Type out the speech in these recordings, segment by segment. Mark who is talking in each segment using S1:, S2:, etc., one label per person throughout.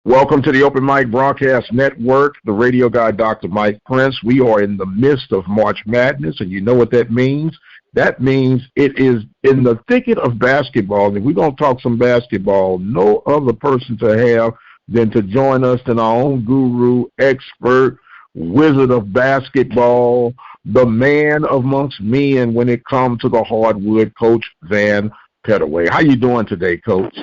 S1: Welcome to the Open Mic Broadcast Network, the radio guy, Dr. Mike Prince. We are in the midst of March Madness, and you know what that means. That means it is in the thicket of basketball. And if we're going to talk some basketball, no other person to have than to join us than our own guru, expert, wizard of basketball, the man amongst men when it comes to the hardwood, Coach Van Pettaway. How you doing today, Coach?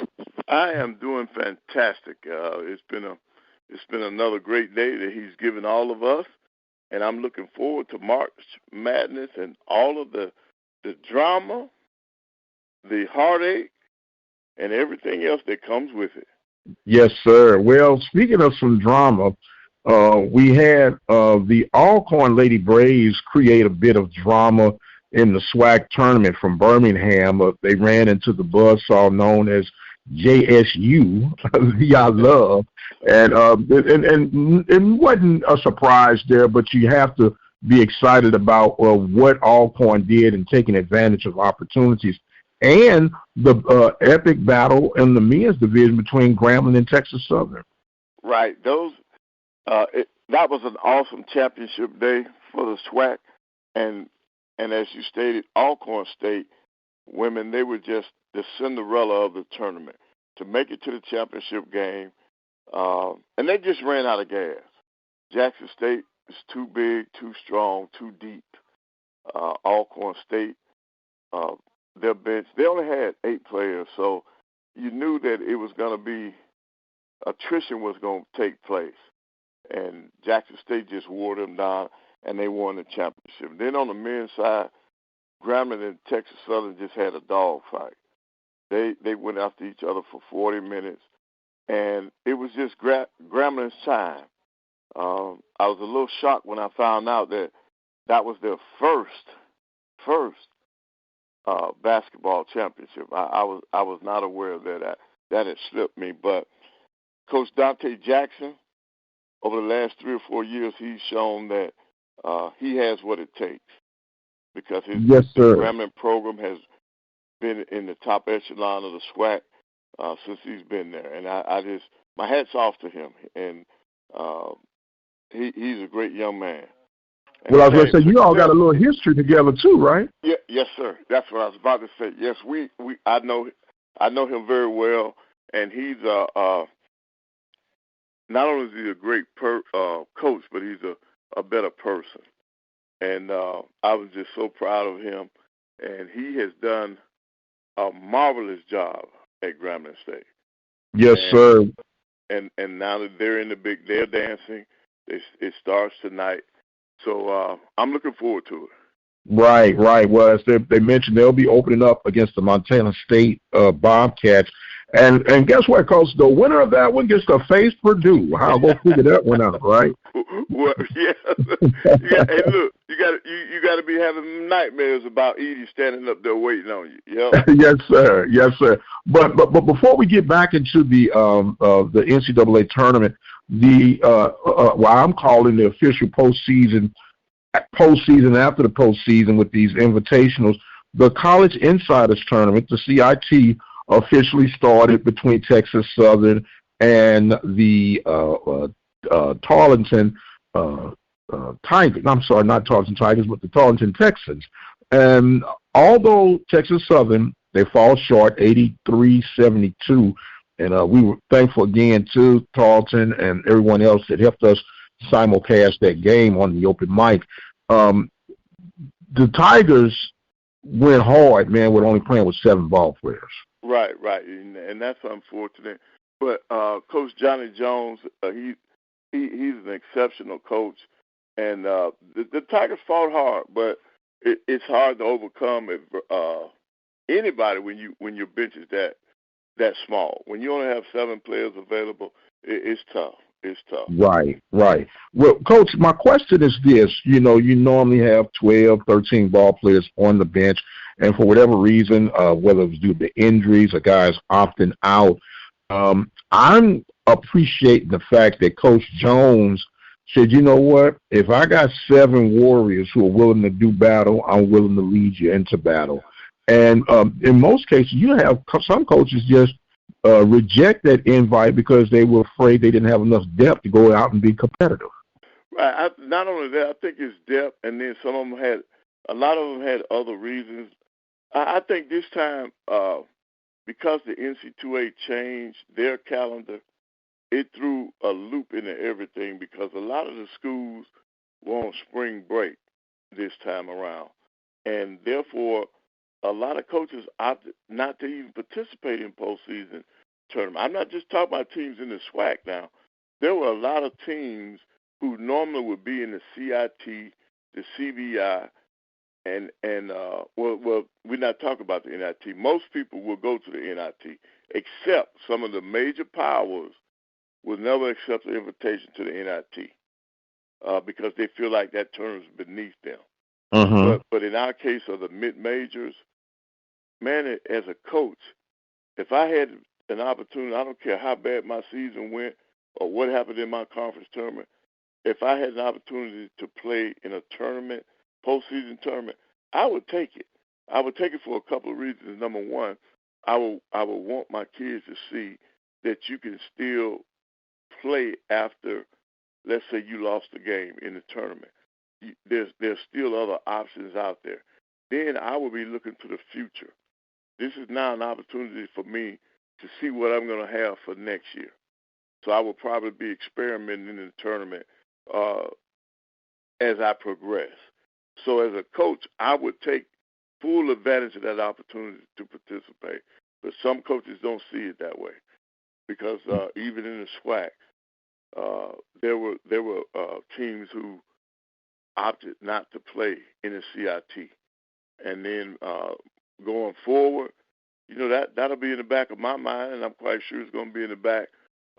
S2: I am doing fantastic. It's been another great day that he's given all of us, and I'm looking forward to March Madness and all of the drama, the heartache, and everything else that comes with it.
S1: Yes, sir. Well, speaking of some drama, we had the Alcorn Lady Braves create a bit of drama in the SWAC tournament from Birmingham. They ran into the buzzsaw known as JSU, y'all love, and it wasn't a surprise there, but you have to be excited about what Alcorn did and taking advantage of opportunities, and the epic battle in the men's division between Grambling and Texas Southern.
S2: Right, that was an awesome championship day for the SWAC, and as you stated, Alcorn State women, they were just the Cinderella of the tournament to make it to the championship game, and they just ran out of gas. Jackson State is too big, too strong, too deep. Alcorn State, their bench, they only had 8 players, so you knew that it was going to be, attrition was going to take place. And Jackson State just wore them down, and they won the championship. Then on the men's side, Grambling and Texas Southern just had a dogfight. They went after each other for 40 minutes, and it was just Grambling's time. I was a little shocked when I found out that was their first basketball championship. I was not aware of that. That had slipped me. But Coach Dante Jackson, over the last 3 or 4 years, he's shown that he has what it takes, because his Grambling program has been in the top echelon of the SWAC since he's been there, and I just, my hat's off to him, and he's a great young man. And
S1: well, I was going to say, you all got a little history together too, right?
S2: Yeah, yes, sir. That's what I was about to say. Yes, I know him very well, and he's not only is he a great coach, but he's a better person. And I was just so proud of him, and he has done a marvelous job at Grambling State.
S1: Yes, sir.
S2: And now that they're in they're dancing. It starts tonight, so I'm looking forward to it. Right.
S1: Well, as they mentioned, they'll be opening up against the Montana State Bobcats. And guess what, Coach? The winner of that one gets to face Purdue. I'll go figure that one out, right?
S2: Well, yeah. Hey, look, you got to be having nightmares about Edie standing up there waiting on you. Yep.
S1: Yes, sir. But before we get back into the NCAA tournament, what I'm calling the official postseason after the postseason with these invitationals, the College Insiders Tournament, the CIT, officially started between Texas Southern and the Tarleton Tigers. I'm sorry, not Tarleton Tigers, but the Tarleton Texans. And although Texas Southern, they fall short, 83-72, and we were thankful again to Tarleton and everyone else that helped us simulcast that game on the open mic. The Tigers went hard, man, with only playing with 7 ball players.
S2: Right, and that's unfortunate. But Coach Johnny Jones, he's an exceptional coach, and the Tigers fought hard, but it's hard to overcome anybody when your bench is that small. When you only have 7 players available, it's tough. It's tough. Right.
S1: Well, Coach, my question is this. You normally have 12, 13 ball players on the bench, and for whatever reason, whether it's due to injuries or guys opting out, I'm appreciating the fact that Coach Jones said, you know what, if I got 7 warriors who are willing to do battle, I'm willing to lead you into battle. And in most cases, you have some coaches just reject that invite because they were afraid they didn't have enough depth to go out and be competitive.
S2: Right. Not only that, I think it's depth, and then a lot of them had other reasons. I think this time, because the NC2A changed their calendar, it threw a loop into everything because a lot of the schools were on spring break this time around. And therefore, a lot of coaches opted not to even participate in postseason tournament. I'm not just talking about teams in the SWAC now. There were a lot of teams who normally would be in the CIT, the CBI, and we're not talking about the NIT. Most people will go to the NIT, except some of the major powers will never accept the invitation to the NIT because they feel like that tournament's beneath them. But in our case of the mid-majors, man, as a coach, if I had an opportunity, I don't care how bad my season went or what happened in my conference tournament, if I had an opportunity to play in a tournament, postseason tournament, I would take it. I would take it for a couple of reasons. Number one, I would want my kids to see that you can still play after, let's say you lost the game in the tournament. There's still other options out there. Then I will be looking to the future. This is now an opportunity for me to see what I'm going to have for next year. So I will probably be experimenting in the tournament as I progress. So as a coach, I would take full advantage of that opportunity to participate. But some coaches don't see it that way because even in the SWAC, there were teams who opted not to play in the CIT. And then going forward, that'll be in the back of my mind, and I'm quite sure it's going to be in the back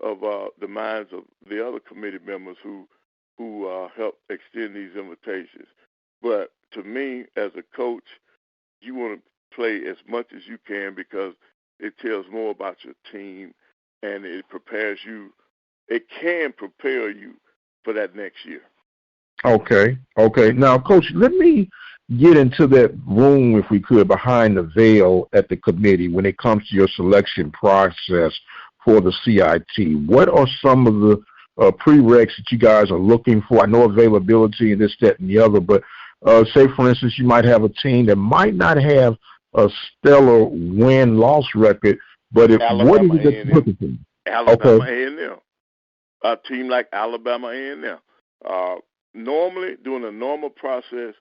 S2: of the minds of the other committee members who help extend these invitations. But to me, as a coach, you want to play as much as you can because it tells more about your team, and it prepares you. It can prepare you for that next year.
S1: Okay. Now, Coach, let me get into that room, if we could, behind the veil at the committee when it comes to your selection process for the CIT. What are some of the prereqs that you guys are looking for? I know availability and this, that, and the other, but say, for instance, you might have a team that might not have a stellar win-loss record, but if what is it that you're looking for?
S2: Alabama A&M. A team like Alabama A&M. Normally, during a normal process,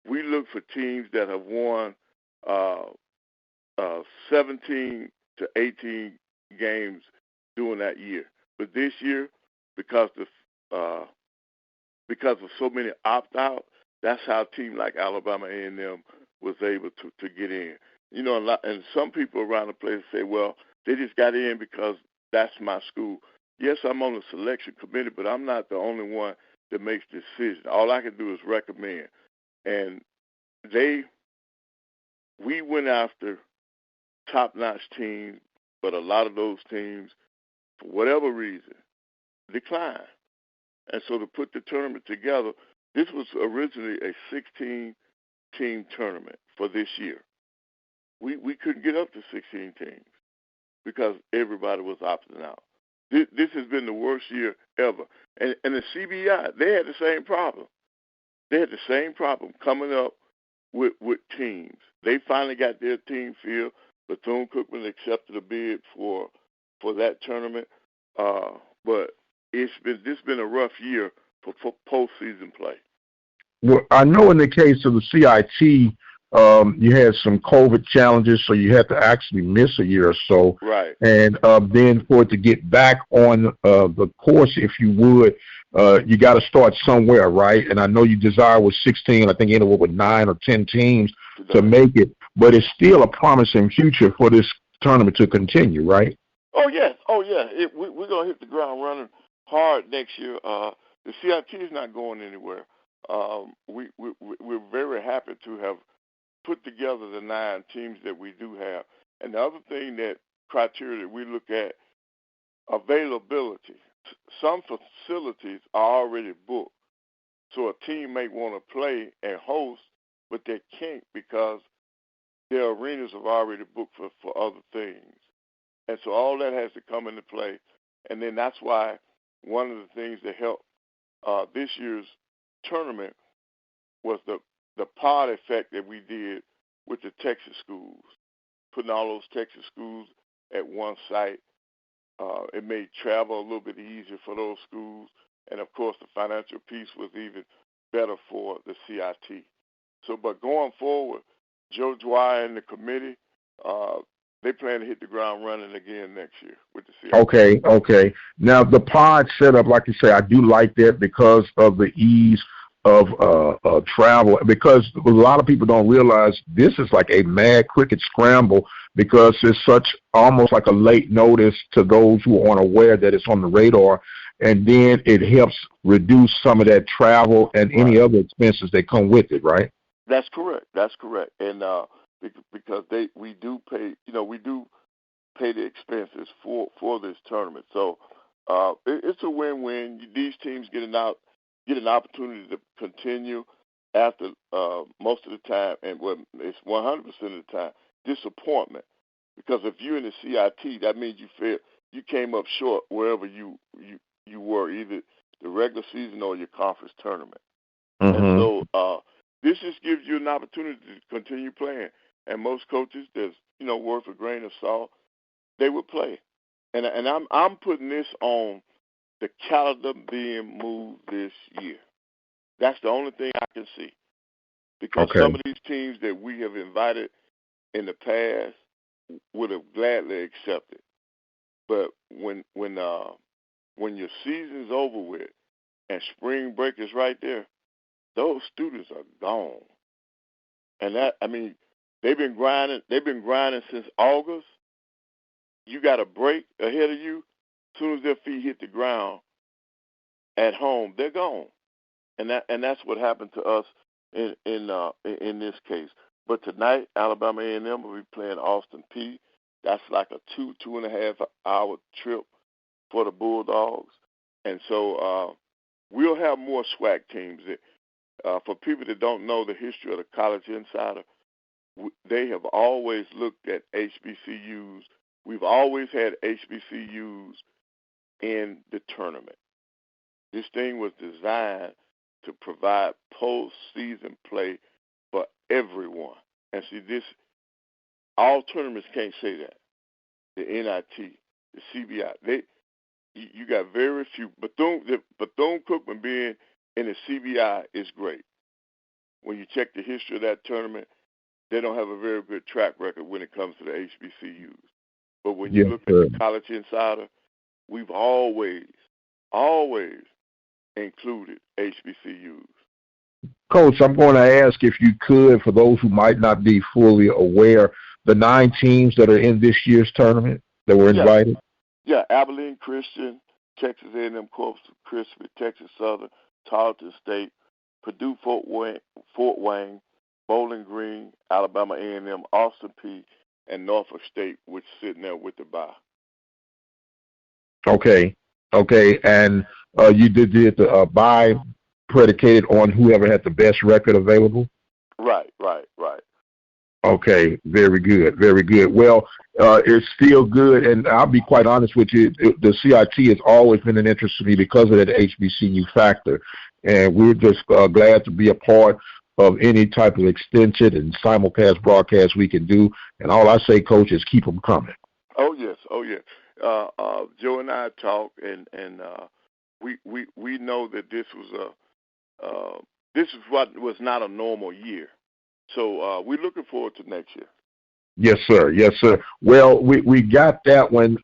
S2: we look for teams that have won 17 to 18 games during that year. But this year, because of so many opt-out, that's how a team like Alabama A&M was able to get in. And some people around the place say, well, they just got in because that's my school. Yes, I'm on the selection committee, but I'm not the only one that makes decisions. All I can do is recommend. And we went after top-notch teams, but a lot of those teams, for whatever reason, declined. And so to put the tournament together, this was originally a 16-team tournament for this year. We couldn't get up to 16 teams because everybody was opting out. This has been the worst year ever. And the CBI, they had the same problem. They had the same problem coming up with teams. They finally got their team filled. Bethune-Cookman accepted a bid for that tournament. But this been a rough year for postseason play.
S1: Well, I know in the case of the CIT, you had some COVID challenges, so you had to actually miss a year or so.
S2: Right.
S1: And then for it to get back on the course, if you would, you got to start somewhere, right? And I know you desire with 16, I think you ended up with 9 or 10 teams to make it, but it's still a promising future for this tournament to continue, right?
S2: Oh, yes. We're going to hit the ground running hard next year. The CIT is not going anywhere. We're very happy to have put together the 9 teams that we do have. And the other thing criteria that we look at, availability. Some facilities are already booked. So a team may want to play and host, but they can't because their arenas are already booked for other things. And so all that has to come into play. And then that's why one of the things that helped this year's tournament was the pod effect that we did with the Texas schools, putting all those Texas schools at one site. It made travel a little bit easier for those schools. And, of course, the financial piece was even better for the CIT. So, but going forward, Joe Dwyer and the committee, they plan to hit the ground running again next year with the CIT.
S1: Okay. Now, the pod setup, like you say, I do like that because of the ease of travel, because a lot of people don't realize this is like a mad cricket scramble, because it's such almost like a late notice to those who aren't aware that it's on the radar, and then it helps reduce some of that travel and any other expenses that come with it, right?
S2: That's correct. And because we do pay the expenses for this tournament, so it's a win-win. These teams get an opportunity to continue after most of the time, and it's 100% of the time disappointment, because if you're in the CIT, that means you came up short wherever you were, either the regular season or your conference tournament.
S1: Mm-hmm.
S2: And so this just gives you an opportunity to continue playing. And most coaches, that's worth a grain of salt, they would play. And I'm putting this on the calendar being moved this year. That's the only thing I can see, because some of these teams that we have invited in the past would have gladly accepted. But when your season's over with and spring break is right there, those students are gone. And they've been grinding since August. You got a break ahead of you. As soon as their feet hit the ground at home, they're gone. And that's what happened to us in this case. But tonight, Alabama A&M will be playing Austin Peay. That's like a 2.5 hour trip for the Bulldogs. And so we'll have more SWAC teams. For people that don't know the history of the College Insider, they have always looked at HBCUs. We've always had HBCUs in the tournament. This thing was designed to provide postseason play for everyone. And see, all tournaments can't say that. The NIT, the CBI, you got very few. Bethune-Cookman being in the CBI is great. When you check the history of that tournament, they don't have a very good track record when it comes to the HBCUs. But when you look at the College Insider, we've always included HBCUs.
S1: Coach, I'm going to ask if you could, for those who might not be fully aware, the 9 teams that are in this year's tournament that were invited?
S2: Yeah, Abilene Christian, Texas A&M Corpus Christi, Texas Southern, Tarleton State, Purdue Fort Wayne, Bowling Green, Alabama A&M, Austin Peay, and Norfolk State, which is sitting there with the bye.
S1: Okay, and you did the bye predicated on whoever had the best record available?
S2: Right.
S1: Okay, very good. Well, it's still good, and I'll be quite honest with you, the CIT has always been an interest to me because of that HBCU factor, and we're just glad to be a part of any type of extension and simulcast broadcast we can do, and all I say, Coach, is keep them coming.
S2: Oh, yes. Joe and I talked, and we know that this is what was not a normal year. So we're looking forward to next year.
S1: Yes, sir. Well, we got that one.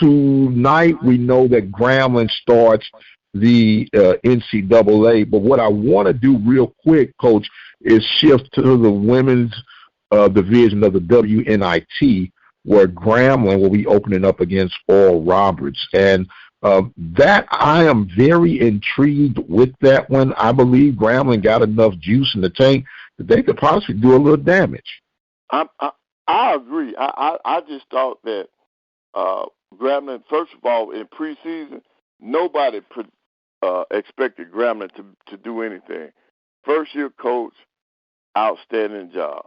S1: Tonight we know that Grambling starts the NCAA, but what I want to do real quick, Coach, is shift to the women's division of the WNIT, where Grambling will be opening up against Oral Roberts. And that I am very intrigued with that one. I believe Grambling got enough juice in the tank that they could possibly do a little damage.
S2: I agree. I just thought that Grambling, first of all, in preseason, nobody expected Grambling to do anything. First-year coach, outstanding job.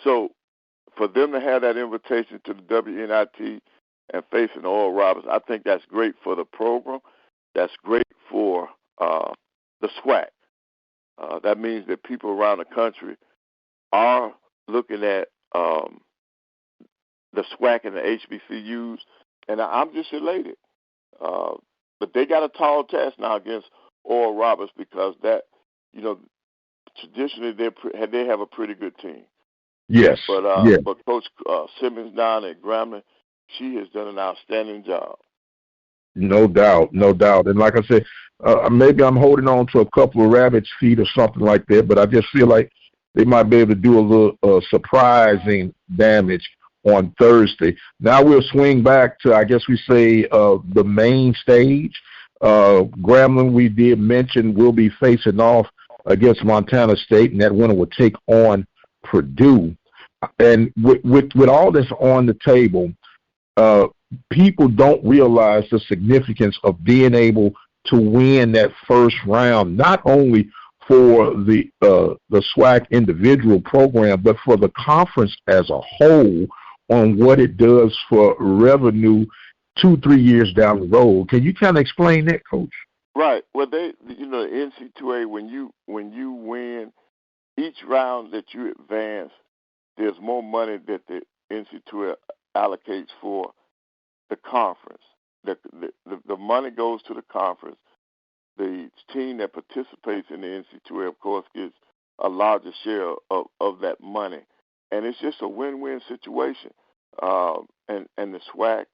S2: So for them to have that invitation to the WNIT and facing Oral Roberts, I think that's great for the program. That's great for the SWAC. That means that people around the country are looking at the SWAC and the HBCUs, and I'm just elated. But they got a tall task now against Oral Roberts because that, traditionally they have a pretty good team.
S1: Yes.
S2: But Coach Simmons down at Grambling, she has done an outstanding job.
S1: No doubt. And like I said, maybe I'm holding on to a couple of rabbit's feet or something like that, but I just feel like they might be able to do a little surprising damage on Thursday. Now we'll swing back to, I guess we say, the main stage. Grambling, we did mention, will be facing off against Montana State, and that winner will take on Purdue. And with all this on the table, people don't realize the significance of being able to win that first round, not only for the SWAC individual program, but for the conference as a whole on what it does for revenue 2-3 years down the road. Can you kind of explain that, Coach?
S2: Right. Well, the NC2A, when you win each round that you advance, there's more money that the NC2A allocates for the conference. The money goes to the conference. The team that participates in the NC2A, of course, gets a larger share of that money. And it's just a win-win situation. And the SWAC,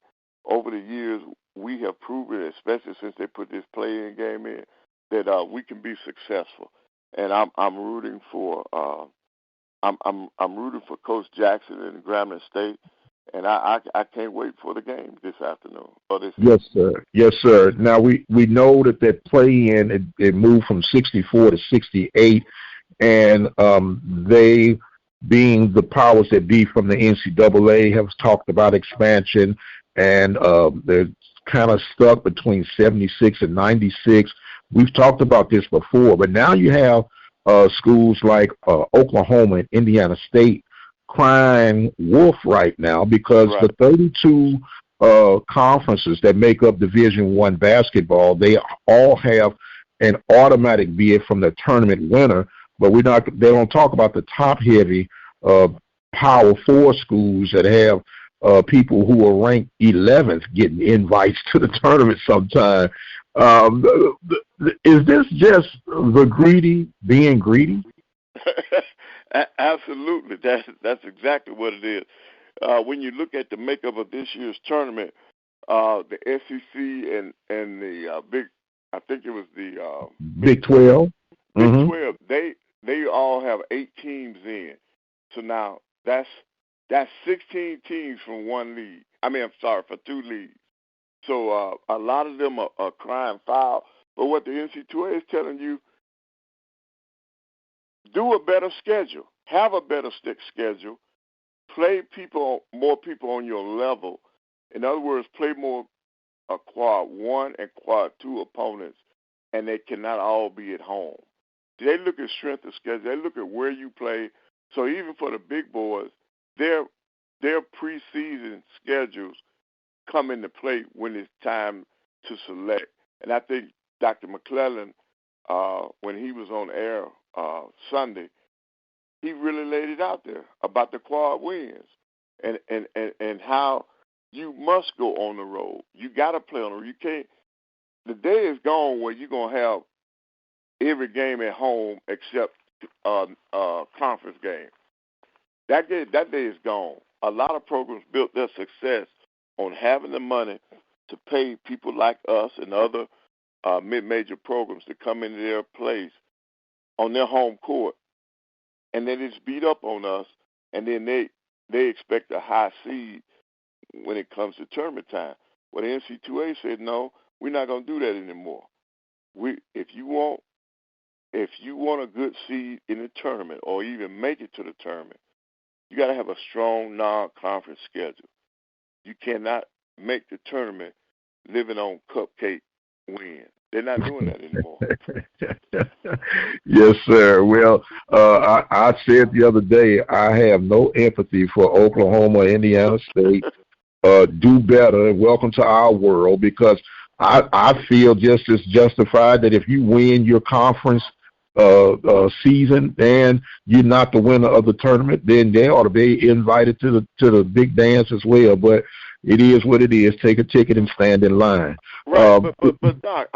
S2: over the years, we have proven, especially since they put this play-in game in, that we can be successful. And I'm rooting for I'm rooting for Coach Jackson and Grambling State, and I can't wait for the game this afternoon.
S1: Yes, sir. Yes, sir. Now we know that play-in it moved from 64 to 68, and they, being the powers that be from the NCAA, have talked about expansion, and they're kind of stuck between 76 and 96. We've talked about this before, but now you have schools like Oklahoma and Indiana State crying wolf right now because the 32 conferences that make up Division I basketball, they all have an automatic bid from the tournament winner, but they don't talk about the top-heavy Power 4 schools that have people who are ranked 11th getting invites to the tournament sometime. Is this just the greedy being greedy?
S2: Absolutely. That's exactly what it is. When you look at the makeup of this year's tournament, the SEC and the I think it was the
S1: Big 12.
S2: Big 12. They all have 8 teams in. So now that's 16 teams from one league. For 2 leagues. So a lot of them are crying foul. But what the NC2A is telling you, do a better schedule. Have a better schedule. Play more people on your level. In other words, play more quad 1 and quad 2 opponents, and they cannot all be at home. They look at strength of schedule. They look at where you play. So even for the big boys, their preseason schedules come into play when it's time to select. And I think Dr. McClellan, when he was on air Sunday, he really laid it out there about the quad wins and how you must go on the road. You got to play on the road. You can't. The day is gone where you're going to have every game at home except conference game. That day is gone. A lot of programs built their success on having the money to pay people like us and other mid-major programs to come into their place on their home court, and then it's beat up on us, and then they expect a high seed when it comes to tournament time. Well, the NC2A said, no, we're not going to do that anymore. If you want a good seed in the tournament or even make it to the tournament, you got to have a strong non-conference schedule. You cannot make the tournament living on cupcake wins. They're not doing that anymore.
S1: Yes, sir. Well, I said the other day I have no empathy for Oklahoma, Indiana State. Do better. Welcome to our world, because I feel just as justified that if you win your conference season and you're not the winner of the tournament, then they ought to be invited to the big dance as well. But it is what it is. Take a ticket and stand in line.
S2: Right, but Doc,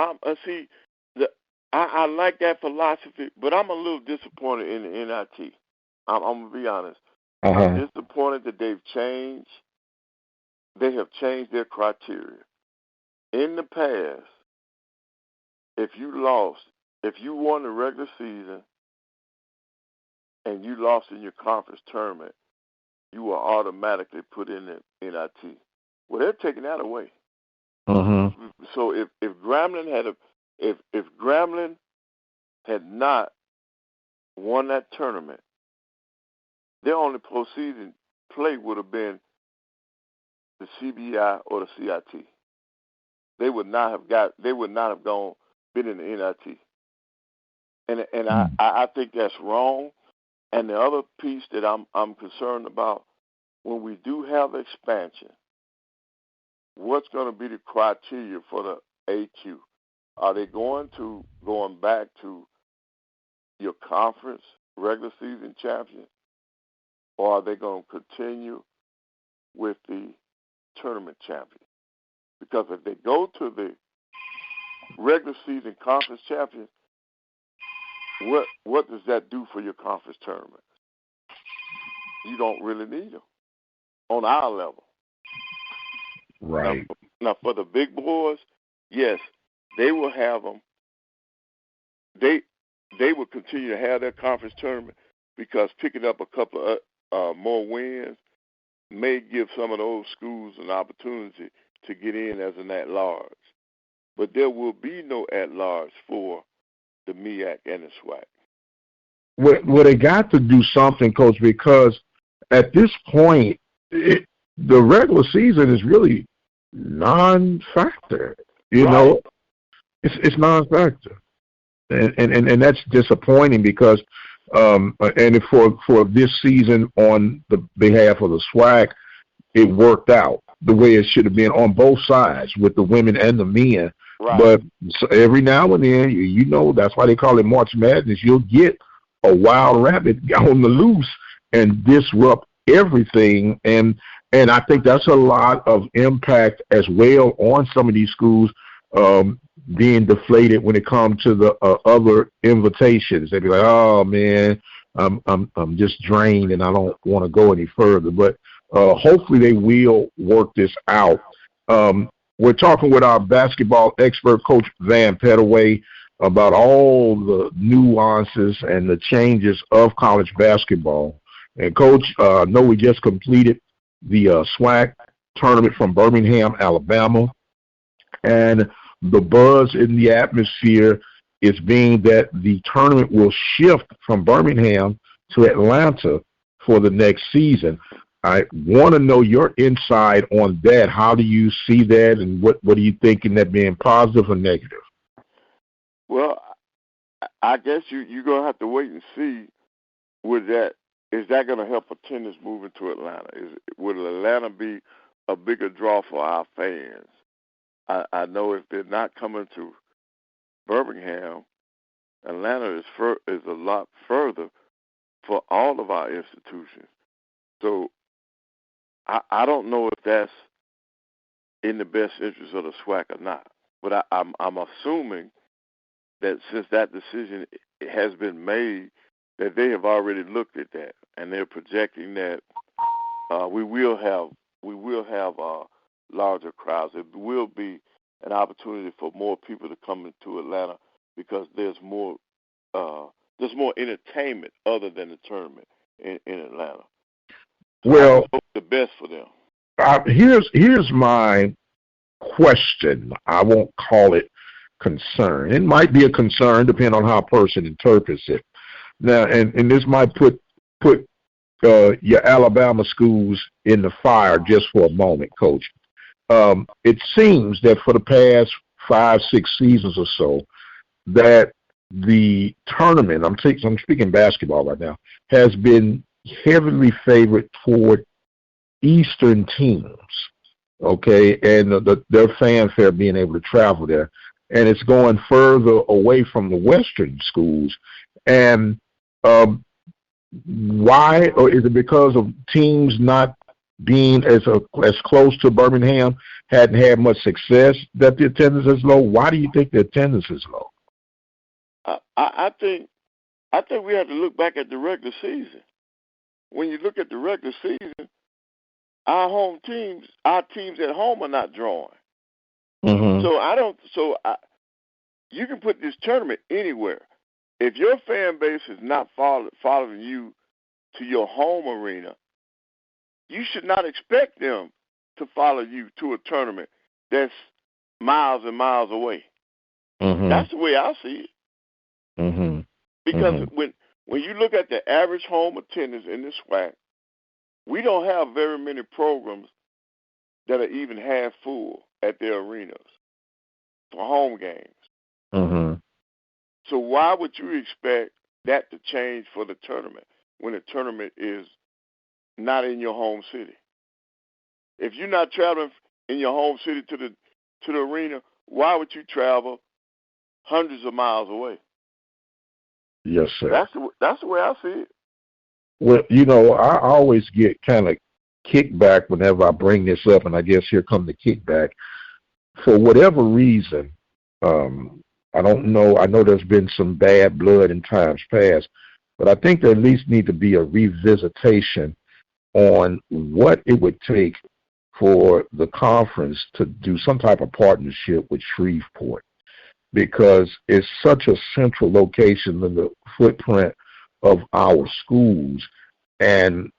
S2: see, I like that philosophy, but I'm a little disappointed in the NIT. I'm gonna be honest. I'm disappointed that they've changed. They have changed their criteria. In the past, if you won the regular season and you lost in your conference tournament, you were automatically put in the NIT. Well, they're taking that away. So if Grambling had not won that tournament, their only postseason play would have been the CBI or the CIT. They would not have been in the NIT. And I think that's wrong. And the other piece that I'm concerned about, when we do have expansion, what's going to be the criteria for the AQ? Are they going back to your conference regular season champion, or are they going to continue with the tournament champion? Because if they go to the regular season conference champion, what does that do for your conference tournament? You don't really need them on our level.
S1: Right.
S2: Now for the big boys, yes, they will have them. They will continue to have their conference tournament, because picking up a couple of more wins may give some of those schools an opportunity to get in as an at-large. But there will be no at-large for the MEAC and the SWAC.
S1: Well, they got to do something, Coach, because at this point, the regular season is really non-factor. You know, it's non-factor, and that's disappointing, because and for this season on the behalf of the SWAC, it worked out the way it should have been on both sides with the women and the men.
S2: Right.
S1: But every now and then, you know, that's why they call it March Madness. You'll get a wild rabbit on the loose and disrupt everything. And I think that's a lot of impact as well on some of these schools being deflated when it comes to the other invitations. They'd be like, oh, man, I'm just drained and I don't want to go any further. But hopefully they will work this out. We're talking with our basketball expert, Coach Van Pettaway, about all the nuances and the changes of college basketball. And, Coach, I know we just completed the SWAC tournament from Birmingham, Alabama. And the buzz in the atmosphere is being that the tournament will shift from Birmingham to Atlanta for the next season. I want to know your insight on that. How do you see that, and what are you thinking, that being positive or negative?
S2: Well, I guess you're going to have to wait and see. Is that going to help attendance moving to Atlanta? Will Atlanta be a bigger draw for our fans? I know if they're not coming to Birmingham, Atlanta is a lot further for all of our institutions. So I don't know if that's in the best interest of the SWAC or not. But I'm assuming that since that decision has been made, that they have already looked at that, and they're projecting that we will have larger crowds. It will be an opportunity for more people to come into Atlanta, because there's more entertainment other than the tournament in Atlanta. So
S1: well,
S2: I hope the best for them.
S1: Here's my question. I won't call it concern. It might be a concern depending on how a person interprets it. Now, and this might put your Alabama schools in the fire just for a moment, Coach. It seems that for the past 5, 6 seasons or so, that the tournament, I'm speaking basketball right now, has been heavily favored toward Eastern teams, okay, and their fanfare being able to travel there. And it's going further away from the Western schools. And why? Or is it because of teams not being as close to Birmingham, hadn't had much success, that the attendance is low? Why do you think the attendance is low?
S2: I think we have to look back at the regular season. When you look at the regular season, our teams at home are not drawing.
S1: Mm-hmm.
S2: You can put this tournament anywhere. If your fan base is not following you to your home arena, you should not expect them to follow you to a tournament that's miles and miles away.
S1: Mm-hmm.
S2: That's the way I see it.
S1: Mm-hmm.
S2: Because
S1: mm-hmm.
S2: when you look at the average home attendance in the SWAC, we don't have very many programs that are even half full at their arenas for home games.
S1: Mm-hmm.
S2: So why would you expect that to change for the tournament when the tournament is not in your home city? If you're not traveling in your home city to the arena, why would you travel hundreds of miles away?
S1: Yes, sir.
S2: That's the way I see it.
S1: Well, I always get kind of kickback whenever I bring this up, and I guess here come the kickback. For whatever reason, I don't know. I know there's been some bad blood in times past, but I think there at least need to be a revisitation on what it would take for the conference to do some type of partnership with Shreveport, because it's such a central location in the footprint of our schools. And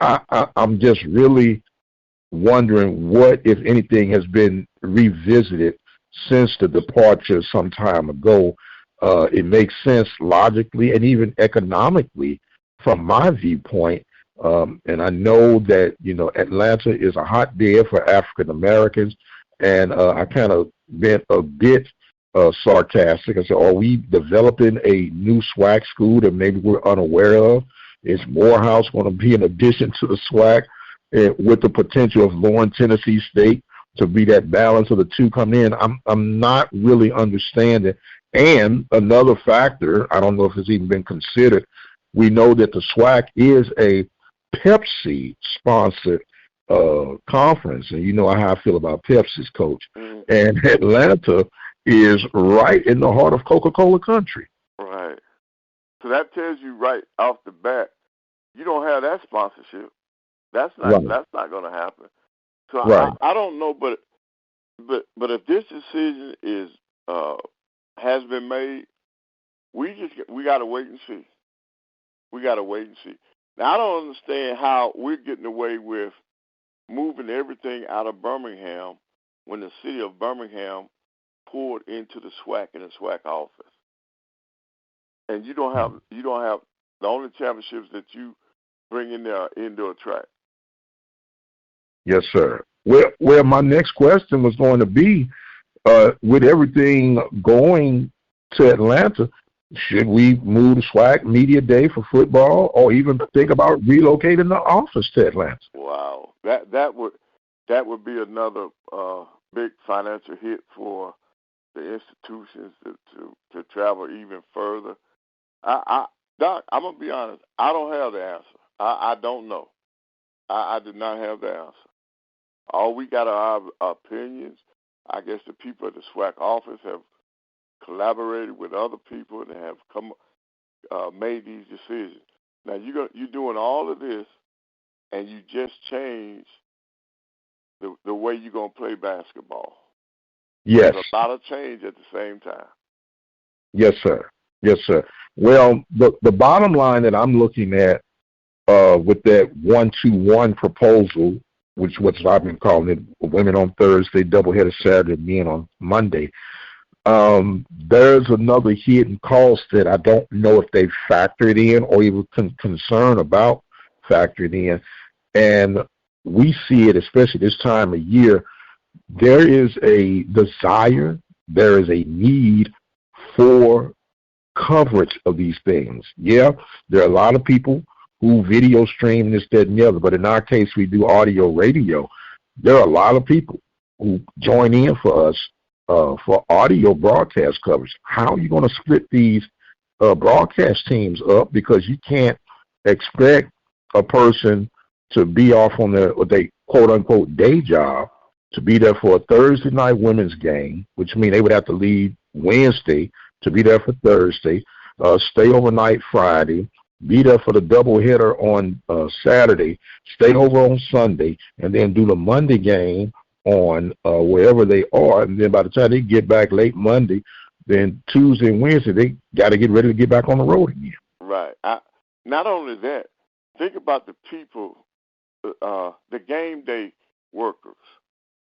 S1: I'm just really wondering what, if anything, has been revisited since the departure some time ago. It makes sense logically and even economically from my viewpoint. And I know that, Atlanta is a hotbed for African Americans. And I kind of been a bit sarcastic. I said, are we developing a new SWAC school that maybe we're unaware of? Is Morehouse going to be an addition to the SWAC with the potential of Lawrence, Tennessee State to be that balance of the two coming in? I'm not really understanding. And another factor, I don't know if it's even been considered, we know that the SWAC is a Pepsi-sponsored conference, and you know how I feel about Pepsi's, Coach.
S2: Mm.
S1: And Atlanta is right in the heart of Coca-Cola country.
S2: Right. So that tells you right off the bat, you don't have that sponsorship. That's not going to happen. So
S1: right.
S2: I don't know, but if this decision has been made, we got to wait and see. We got to wait and see. Now I don't understand how we're getting away with moving everything out of Birmingham when the city of Birmingham poured into the SWAC and the SWAC office. And you don't have the only championships that you bring in there are indoor track.
S1: Yes, sir. Well, my next question was going to be, with everything going to Atlanta, should we move the SWAC Media Day for football, or even think about relocating the office to Atlanta?
S2: Wow, that would be another big financial hit for the institutions to travel even further. Doc, I'm gonna be honest. I don't have the answer. I don't know. I do not have the answer. All we got are our opinions. I guess the people at the SWAC office have collaborated with other people and have made these decisions. Now you're doing all of this, and you just changed the way you're gonna play basketball.
S1: Yes.
S2: There's a lot of change at the same time.
S1: Yes, sir. Yes, sir. Well, the bottom line that I'm looking at with that 1-2-1 proposal, which what I've been calling it, women on Thursday, doubleheader Saturday, men on Monday, there's another hidden cost that I don't know if they've factored in or even concerned about factoring in. And we see it, especially this time of year, there is a desire there is a need for coverage of these things. Yeah, there are a lot of people who video stream this, that, and the other, but in our case, we do audio, radio. There are a lot of people who join in for us for audio broadcast coverage. How are you going to split these broadcast teams up? Because you can't expect a person to be off on their what they quote-unquote day job to be there for a Thursday night women's game, which means they would have to leave Wednesday to be there for Thursday, stay overnight Friday, be there for the doubleheader on Saturday, stay over on Sunday, and then do the Monday game on wherever they are. And then by the time they get back late Monday, then Tuesday and Wednesday, they got to get ready to get back on the road again.
S2: Right. Not only that, think about the people, the game day workers.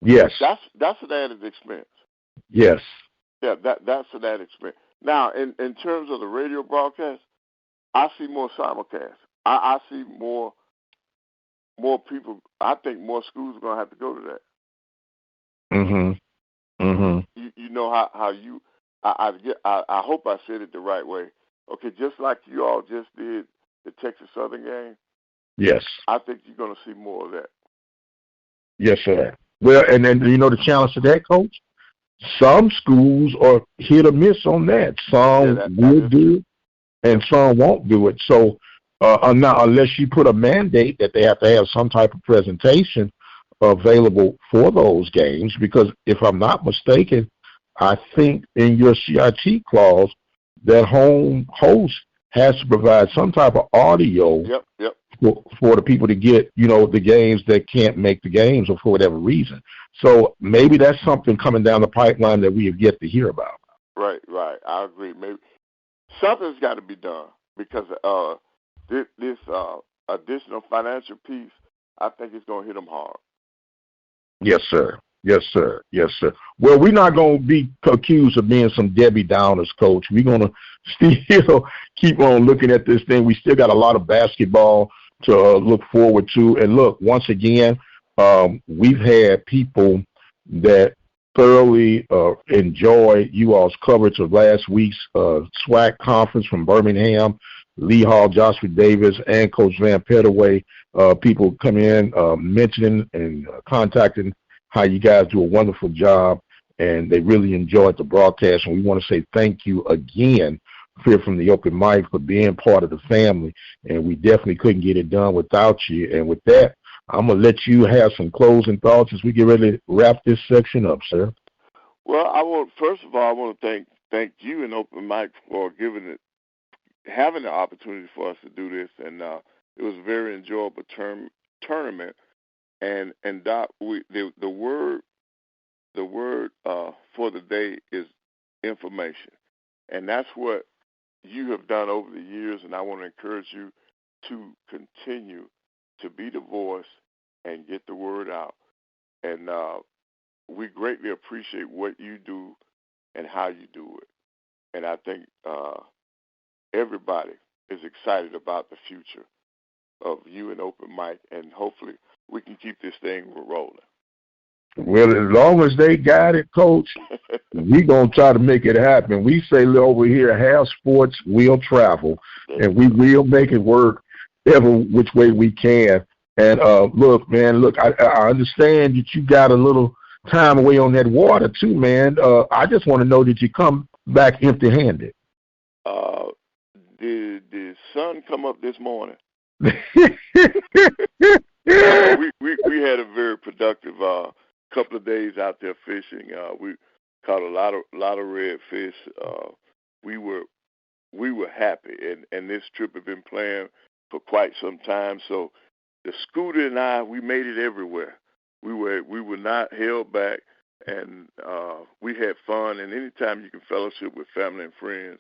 S1: Yes.
S2: That's an added expense.
S1: Yes.
S2: Yeah, that's an added expense. Now, in terms of the radio broadcast, I see more simulcast. I see more people. I think more schools are going to have to go to that.
S1: Mm-hmm. Mm-hmm.
S2: You know how you. I hope I said it the right way. Okay, just like you all just did the Texas Southern game.
S1: Yes.
S2: I think you're going to see more of that.
S1: Yes, sir. Well, and then you know the challenge to that, Coach? Some schools are hit or miss on that. Some will do it, and some won't do it. So now, unless you put a mandate that they have to have some type of presentation available for those games, because if I'm not mistaken, I think in your CIT clause that home host has to provide some type of audio for the people to get, you know, the games that can't make the games or for whatever reason. So maybe that's something coming down the pipeline that we have yet to hear about.
S2: Right. I agree. Maybe something's got to be done because this additional financial piece, I think it's going to hit them hard.
S1: Yes, sir. Yes, sir. Yes, sir. Well, we're not going to be accused of being some Debbie Downers, Coach. We're going to still keep on looking at this thing. We still got a lot of basketball to look forward to. And look, once again, we've had people that thoroughly enjoy you all's coverage of last week's SWAC conference from Birmingham. Lee Hall, Joshua Davis, and Coach Van Pettaway. People come in mentioning and contacting how you guys do a wonderful job, and they really enjoyed the broadcast. And we want to say thank you again here from the Open Mic for being part of the family. And we definitely couldn't get it done without you. And with that, I'm going to let you have some closing thoughts as we get ready to wrap this section up, sir.
S2: Well, first of all, I want to thank you and Open Mic for having the opportunity for us to do this. And it was a very enjoyable tournament. And Doc, the word for the day is information, and that's what you have done over the years. And I want to encourage you to continue to be the voice and get the word out. And we greatly appreciate what you do and how you do it. And I think everybody is excited about the future of you and Open Mic, and hopefully we can keep this thing rolling.
S1: Well, as long as they got it, Coach, we're going to try to make it happen. We say over here, have sports, we'll travel, and we will make it work every which way we can. And look, I understand that you got a little time away on that water too, man. I just want to know that you come back empty-handed.
S2: Did the sun come up this morning? We had a very productive couple of days out there fishing. We caught a lot of redfish. We were happy, and this trip had been planned for quite some time. So the scooter and I, we made it everywhere. We were not held back, and we had fun. And anytime you can fellowship with family and friends,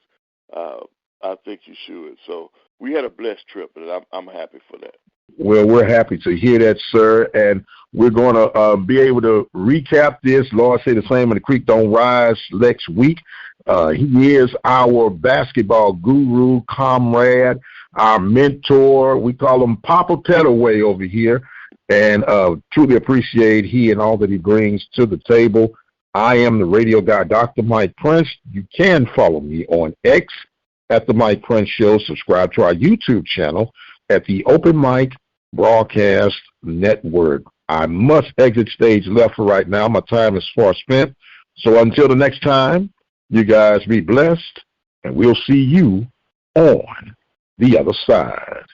S2: I think you should. So we had a blessed trip, and I'm happy for that.
S1: Well, we're happy to hear that, sir, and we're going to be able to recap this. Lord say the same, and the creek don't rise next week. He is our basketball guru, comrade, our mentor. We call him Papa Pettaway over here, and truly appreciate he and all that he brings to the table. I am the radio guy, Dr. Mike Prince. You can follow me on X at The Mike Prince Show. Subscribe to our YouTube channel at the Open Mic Broadcast Network. I must exit stage left for right now. My time is far spent. So until the next time, you guys be blessed, and we'll see you on the other side.